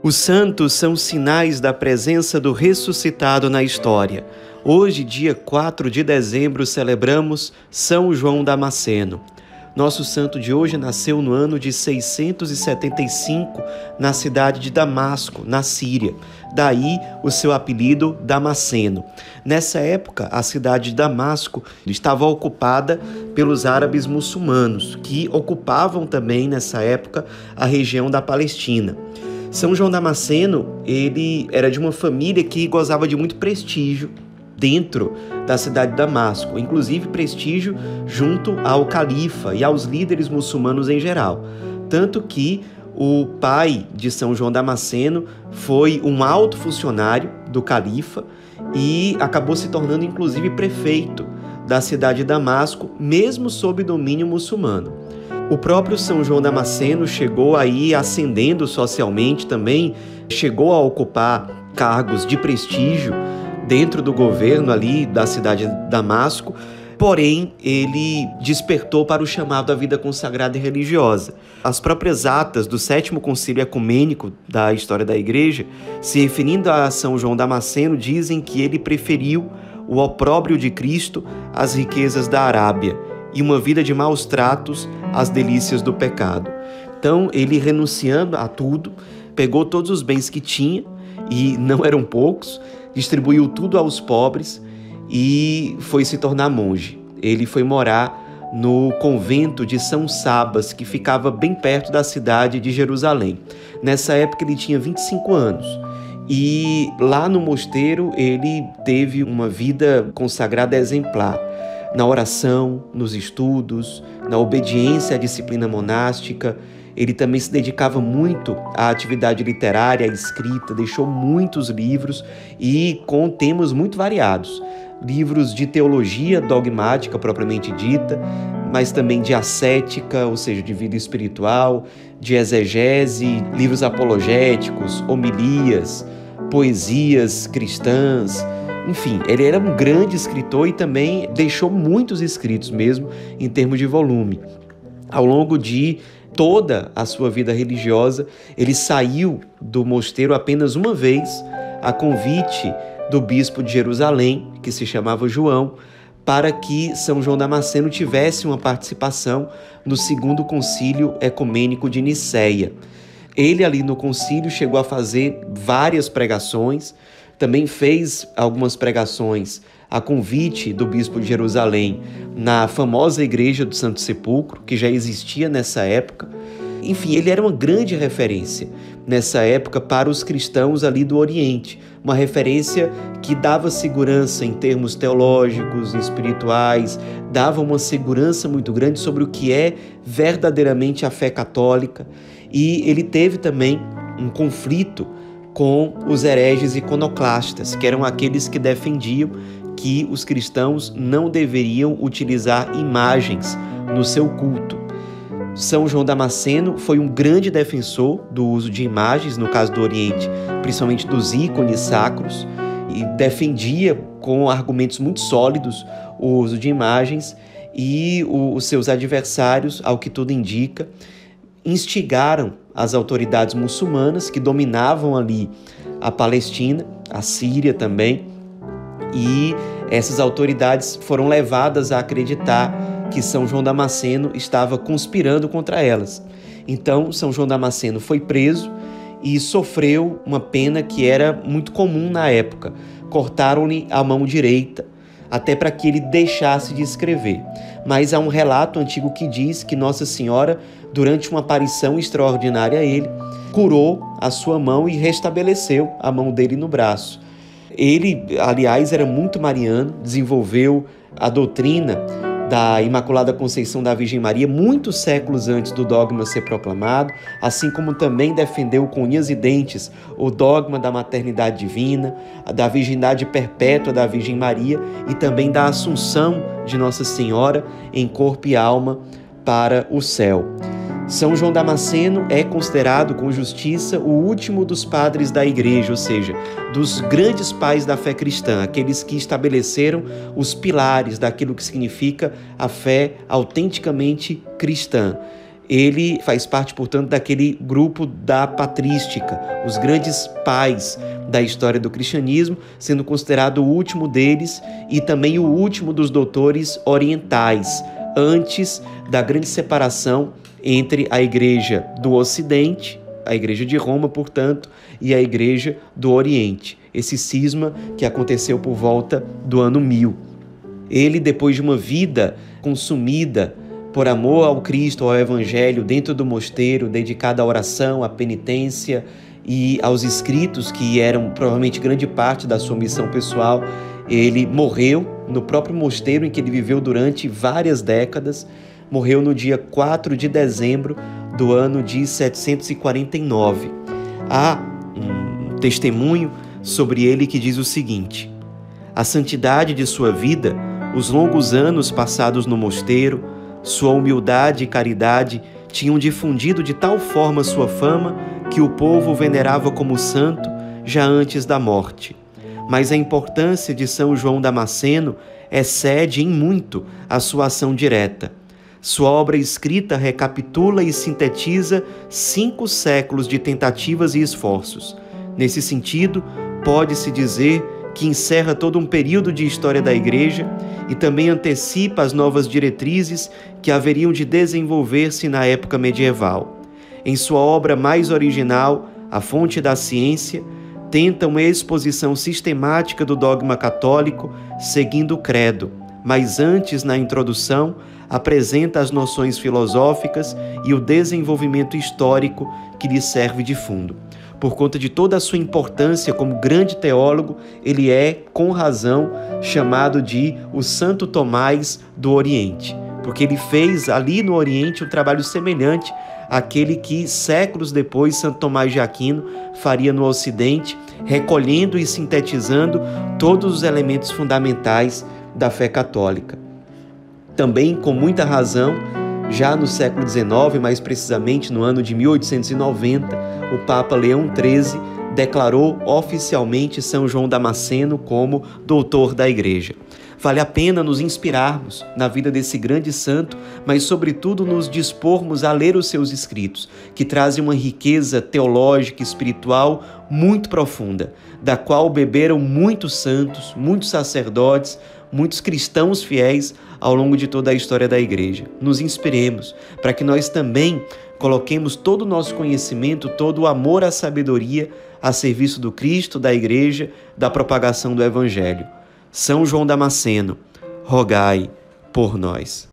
Os santos são sinais da presença do ressuscitado na história. Hoje, dia 4 de dezembro, celebramos São João Damasceno. Nosso santo de hoje nasceu no ano de 675, na cidade de Damasco, na Síria. Daí o seu apelido Damasceno. Nessa época, a cidade de Damasco estava ocupada pelos árabes muçulmanos, que ocupavam também, nessa época, a região da Palestina. São João Damasceno, ele era de uma família que gozava de muito prestígio dentro da cidade de Damasco, inclusive prestígio junto ao califa e aos líderes muçulmanos em geral. Tanto que o pai de São João Damasceno foi um alto funcionário do califa e acabou se tornando inclusive prefeito da cidade de Damasco, mesmo sob domínio muçulmano. O próprio São João Damasceno chegou aí ascendendo socialmente também, chegou a ocupar cargos de prestígio dentro do governo ali da cidade de Damasco, porém ele despertou para o chamado da vida consagrada e religiosa. As próprias atas do 7º Concílio Ecumênico da história da Igreja, se referindo a São João Damasceno, dizem que ele preferiu o opróbrio de Cristo às riquezas da Arábia e uma vida de maus tratos às delícias do pecado. Então, ele renunciando a tudo, pegou todos os bens que tinha, e não eram poucos, distribuiu tudo aos pobres e foi se tornar monge. Ele foi morar no convento de São Sabas, que ficava bem perto da cidade de Jerusalém. Nessa época ele tinha 25 anos. E lá no mosteiro ele teve uma vida consagrada exemplar. Na oração, nos estudos, na obediência à disciplina monástica. Ele também se dedicava muito à atividade literária, à escrita, deixou muitos livros e com temas muito variados. Livros de teologia dogmática propriamente dita, mas também de ascética, ou seja, de vida espiritual, de exegese, livros apologéticos, homilias, poesias cristãs. Enfim, ele era um grande escritor e também deixou muitos escritos mesmo em termos de volume. Ao longo de toda a sua vida religiosa, ele saiu do mosteiro apenas uma vez, a convite do bispo de Jerusalém, que se chamava João, para que São João Damasceno tivesse uma participação no 2º Concílio Ecumênico de Nicéia. Ele ali no concílio chegou a fazer várias pregações, também fez algumas pregações a convite do bispo de Jerusalém na famosa igreja do Santo Sepulcro, que já existia nessa época. Enfim, ele era uma grande referência nessa época para os cristãos ali do Oriente, uma referência que dava segurança em termos teológicos, espirituais, dava uma segurança muito grande sobre o que é verdadeiramente a fé católica. E ele teve também um conflito com os hereges iconoclastas, que eram aqueles que defendiam que os cristãos não deveriam utilizar imagens no seu culto. São João Damasceno foi um grande defensor do uso de imagens, no caso do Oriente, principalmente dos ícones sacros, e defendia com argumentos muito sólidos o uso de imagens, e os seus adversários, ao que tudo indica, instigaram as autoridades muçulmanas que dominavam ali a Palestina, a Síria também, e essas autoridades foram levadas a acreditar que São João Damasceno estava conspirando contra elas. Então, São João Damasceno foi preso e sofreu uma pena que era muito comum na época. Cortaram-lhe a mão direita, até para que ele deixasse de escrever. Mas há um relato antigo que diz que Nossa Senhora, durante uma aparição extraordinária a ele, curou a sua mão e restabeleceu a mão dele no braço. Ele, aliás, era muito mariano, desenvolveu a doutrina da Imaculada Conceição da Virgem Maria muitos séculos antes do dogma ser proclamado, assim como também defendeu com unhas e dentes o dogma da maternidade divina, da virgindade perpétua da Virgem Maria e também da Assunção de Nossa Senhora em corpo e alma para o céu. São João Damasceno é considerado com justiça o último dos padres da Igreja, ou seja, dos grandes pais da fé cristã, aqueles que estabeleceram os pilares daquilo que significa a fé autenticamente cristã. Ele faz parte, portanto, daquele grupo da patrística, os grandes pais da história do cristianismo, sendo considerado o último deles e também o último dos doutores orientais, antes da grande separação entre a Igreja do Ocidente, a Igreja de Roma, portanto, e a Igreja do Oriente. Esse cisma que aconteceu por volta do ano 1000. Ele, depois de uma vida consumida por amor ao Cristo, ao Evangelho, dentro do mosteiro, dedicado à oração, à penitência e aos escritos, que eram provavelmente grande parte da sua missão pessoal, ele morreu no próprio mosteiro em que ele viveu durante várias décadas. Morreu no dia 4 de dezembro do ano de 749. Há um testemunho sobre ele que diz o seguinte: a santidade de sua vida, os longos anos passados no mosteiro, sua humildade e caridade tinham difundido de tal forma sua fama que o povo o venerava como santo já antes da morte. Mas a importância de São João Damasceno excede em muito a sua ação direta. Sua obra escrita recapitula e sintetiza 5 séculos de tentativas e esforços. Nesse sentido, pode-se dizer que encerra todo um período de história da Igreja e também antecipa as novas diretrizes que haveriam de desenvolver-se na época medieval. Em sua obra mais original, A Fonte da Ciência, tenta uma exposição sistemática do dogma católico, seguindo o credo, mas antes, na introdução, apresenta as noções filosóficas e o desenvolvimento histórico que lhe serve de fundo. Por conta de toda a sua importância como grande teólogo, ele é, com razão, chamado de o Santo Tomás do Oriente, porque ele fez ali no Oriente um trabalho semelhante àquele que, séculos depois, Santo Tomás de Aquino faria no Ocidente, recolhendo e sintetizando todos os elementos fundamentais da fé católica. Também, com muita razão, já no século XIX, mais precisamente no ano de 1890, o Papa Leão XIII declarou oficialmente São João Damasceno como doutor da Igreja. Vale a pena nos inspirarmos na vida desse grande santo, mas sobretudo nos dispormos a ler os seus escritos, que trazem uma riqueza teológica e espiritual muito profunda, da qual beberam muitos santos, muitos sacerdotes, muitos cristãos fiéis ao longo de toda a história da Igreja. Nos inspiremos para que nós também coloquemos todo o nosso conhecimento, todo o amor à sabedoria a serviço do Cristo, da Igreja, da propagação do Evangelho. São João Damasceno, rogai por nós.